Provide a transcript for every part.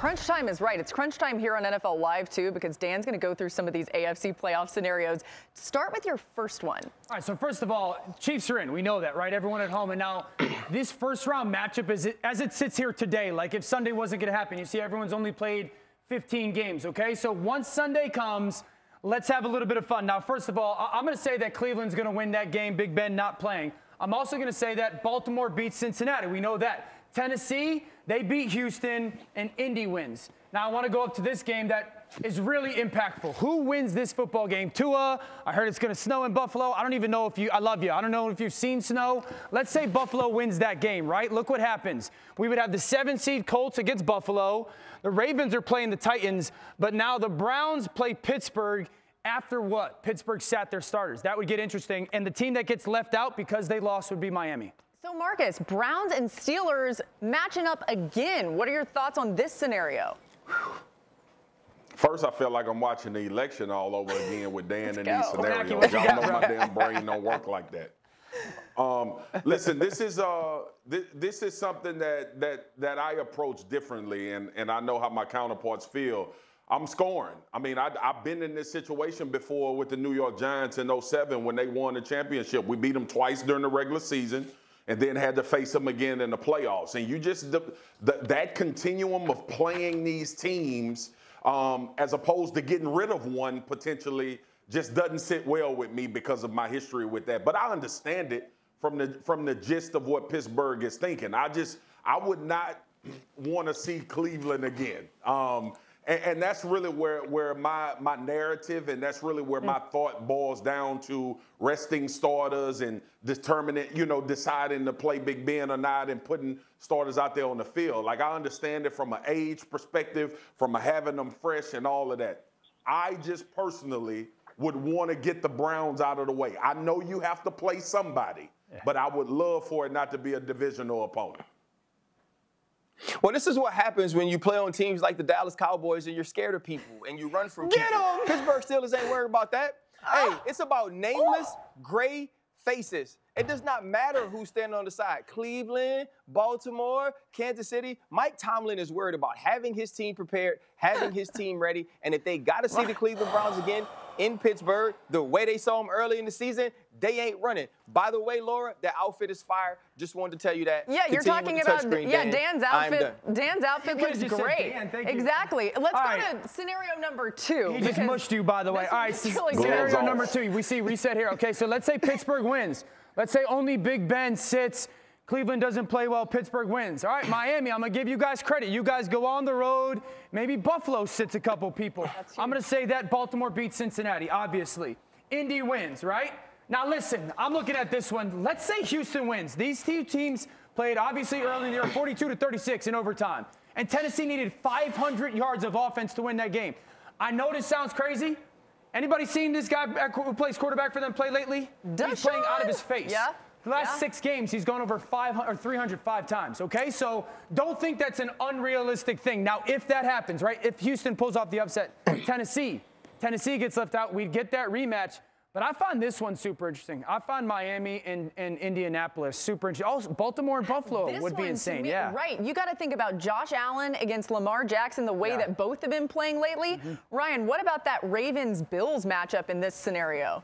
crunch time is right. It's crunch time here on NFL Live, too, because Dan's going to go through some of these AFC playoff scenarios. Start with your first one. All right, so first of all, Chiefs are in. We know that, right? Everyone at home. And now this first-round matchup, as it sits here today, like if Sunday wasn't going to happen, you see everyone's only played 15 games, okay? So once Sunday comes, let's have a little bit of fun. Now, first of all, I'm going to say that Cleveland's going to win that game, Big Ben not playing. I'm also going to say that Baltimore beats Cincinnati. We know that. Tennessee, they beat Houston, and Indy wins. Now, I want to go up to this game that is really impactful. Who wins this football game? Tua, I heard it's going to snow in Buffalo. I don't even know if I love you. I don't know if you've seen snow. Let's say Buffalo wins that game, right? Look what happens. We would have the 7-seed Colts against Buffalo. The Ravens are playing the Titans, but now the Browns play Pittsburgh. After what? Pittsburgh sat their starters. That would get interesting. And the team that gets left out because they lost would be Miami. So, Marcus, Browns and Steelers matching up again. What are your thoughts on this scenario? First, I feel like I'm watching the election all over again with Dan and these scenarios. Y'all know my damn brain don't work like that. Listen, this is something that I approach differently, and I know how my counterparts feel. I'm scoring. I mean, I've been in this situation before with the New York Giants in 2007 when they won the championship. We beat them twice during the regular season and then had to face them again in the playoffs. And you just, that continuum of playing these teams as opposed to getting rid of one potentially just doesn't sit well with me because of my history with that. But I understand it from the gist of what Pittsburgh is thinking. I would not want to see Cleveland again. And that's really where my narrative and that's really where my thought boils down to resting starters and deciding to play Big Ben or not and putting starters out there on the field. Like, I understand it from an age perspective, from having them fresh and all of that. I just personally would want to get the Browns out of the way. I know you have to play somebody, but I would love for it not to be a divisional opponent. Well, this is what happens when you play on teams like the Dallas Cowboys and you're scared of people and you run from people. Pittsburgh Steelers ain't worried about that. Hey, it's about nameless, gray faces. It does not matter who's standing on the side. Cleveland, Baltimore, Kansas City. Mike Tomlin is worried about having his team prepared, having his team ready, and if they got to see the Cleveland Browns again in Pittsburgh, the way they saw them early in the season, they ain't running. By the way, Laura, that outfit is fire. Just wanted to tell you that. Yeah, you're talking about Dan's outfit. Dan's outfit looks great. Exactly. Let's go to scenario number 2. He just mushed you, by the way. All right, scenario number 2. We see reset here. Okay, so let's say Pittsburgh wins. Let's say only Big Ben sits. Cleveland doesn't play well. Pittsburgh wins. All right, Miami, I'm going to give you guys credit. You guys go on the road. Maybe Buffalo sits a couple people. I'm going to say that Baltimore beats Cincinnati, obviously. Indy wins, right? Now, listen, I'm looking at this one. Let's say Houston wins. These two teams played, obviously, early in the year, 42-36 in overtime. And Tennessee needed 500 yards of offense to win that game. I know this sounds crazy. Anybody seen this guy who plays quarterback for them play lately? He's playing out of his face. Yeah. The last 6 games, he's gone over 305 times, okay? So don't think that's an unrealistic thing. Now, if that happens, right, if Houston pulls off the upset, Tennessee gets left out, we'd get that rematch. But I find this one super interesting. I find Miami and Indianapolis super interesting. Also, Baltimore and Buffalo would be insane, yeah. Right. You got to think about Josh Allen against Lamar Jackson, the way that both have been playing lately. Ryan, what about that Ravens-Bills matchup in this scenario?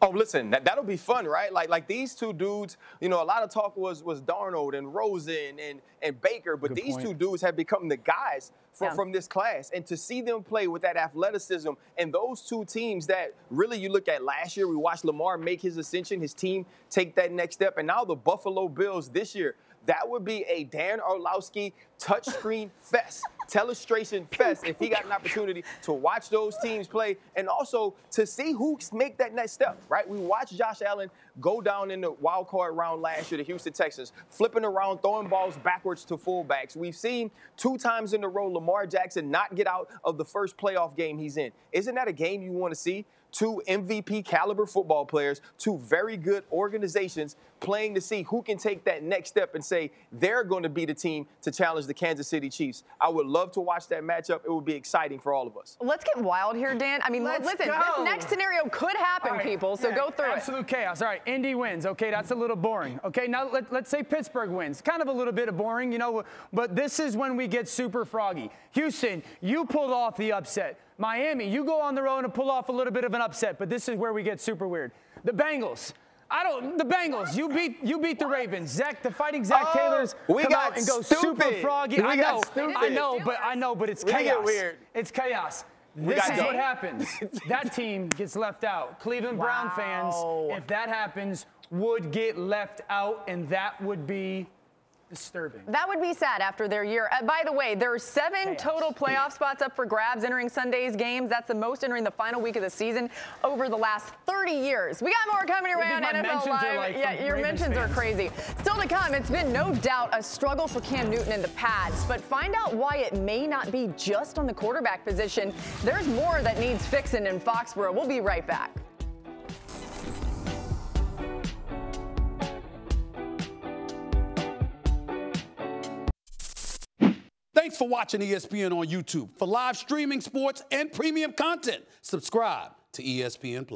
Oh, listen, that'll be fun, right? Like these two dudes, a lot of talk was Darnold and Rosen and Baker, but these two dudes have become the guys from this class. And to see them play with that athleticism and those two teams that really you look at last year, we watched Lamar make his ascension, his team take that next step, and now the Buffalo Bills this year. That would be a Dan Orlovsky touchscreen fest, telestration fest, if he got an opportunity to watch those teams play and also to see who make that next step, right? We watched Josh Allen go down in the wild card round last year, the Houston Texans, flipping around, throwing balls backwards to fullbacks. We've seen 2 times in a row Lamar Jackson not get out of the first playoff game he's in. Isn't that a game you want to see? 2 MVP caliber football players, 2 very good organizations playing to see who can take that next step and say they're going to be the team to challenge the Kansas City Chiefs. I would love to watch that matchup. It would be exciting for all of us. Let's get wild here, Dan. I mean, listen, this next scenario could happen, people, so go through absolute chaos. All right, Indy wins. Okay, that's a little boring. Okay, now let's say Pittsburgh wins. Kind of a little bit of boring, you know, but this is when we get super froggy. Houston, you pulled off the upset. Miami, you go on the road and pull off a little bit of an upset, but this is where we get super weird. The Bengals. The Bengals, you beat the Ravens. The fighting Zach Taylors come out and go super froggy. I know, but it's chaos. Weird. It's chaos. This is what happens. That team gets left out. Cleveland Brown fans, if that happens, would get left out, and that would be disturbing. That would be sad after their year. By the way, there are 7 total playoff spots up for grabs entering Sunday's games. That's the most entering the final week of the season over the last 30 years. We got more coming your way on NFL Live. Yeah, your mentions are crazy. Still to come, it's been no doubt a struggle for Cam Newton and the Pats, but find out why it may not be just on the quarterback position. There's more that needs fixing in Foxborough. We'll be right back. Thanks for watching ESPN on YouTube. For live streaming, sports, and premium content, subscribe to ESPN+.